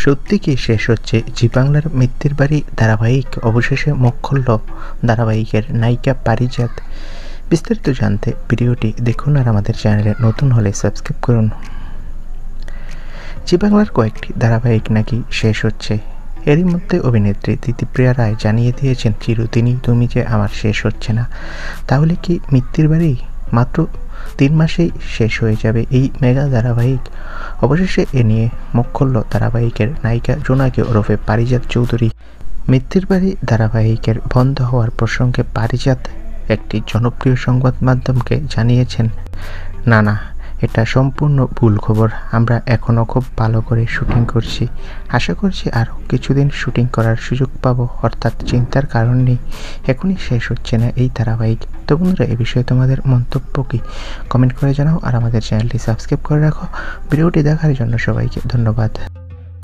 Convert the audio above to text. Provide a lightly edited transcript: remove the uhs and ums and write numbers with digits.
সত্যি কি শেষ হচ্ছে জি বাংলার মিত্তির বাড়ি ধারাবাহিক অবশেষে মুখ খুলল ধারাবাহিকের নায়িকা পারিজাত। বিস্তারিত জানতে ভিডিওটি দেখুন আর আমাদের চ্যানেলে নতুন হলে সাবস্ক্রাইব করুন। জি বাংলার কয়েকটি ধারাবাহিক নাকি শেষ হচ্ছে। এরই মধ্যে অভিনেত্রী দিতিপ্রিয়া রায় জানিয়ে দিয়েছেন চিরদিনই তুমি যে আমার শেষ হচ্ছে না। তাহলে কি মিত্তির বাড়ি মাত্র 3 মাসেই শেষ হয়ে যাবে এই মেগা ধারাবাহিক? অবশেষে এ নিয়ে মুখ খুলল ধারাবাহিকের নায়িকা জোনাকি ওরফে পারিজাত চৌধুরী। মিত্তির বাড়ি ধারাবাহিকের বন্ধ হওয়ার প্রসঙ্গে পারিজাত একটি জনপ্রিয় সংবাদ মাধ্যমকে জানিয়েছেন, না এটা সম্পূর্ণ ভুল খবর। আমরা এখনও খুব ভালো করে শুটিং করছি। আশা করছি আরও কিছুদিন শুটিং করার সুযোগ পাবো, অর্থাৎ চিন্তার কারণ নেই। এখনই শেষ হচ্ছে না এই ধারাবাহিক। তো বন্ধুরা, এ বিষয়ে তোমাদের মন্তব্য কি কমেন্ট করে জানাও আর আমাদের চ্যানেলটি সাবস্ক্রাইব করে রাখো। ভিডিওটি দেখার জন্য সবাইকে ধন্যবাদ।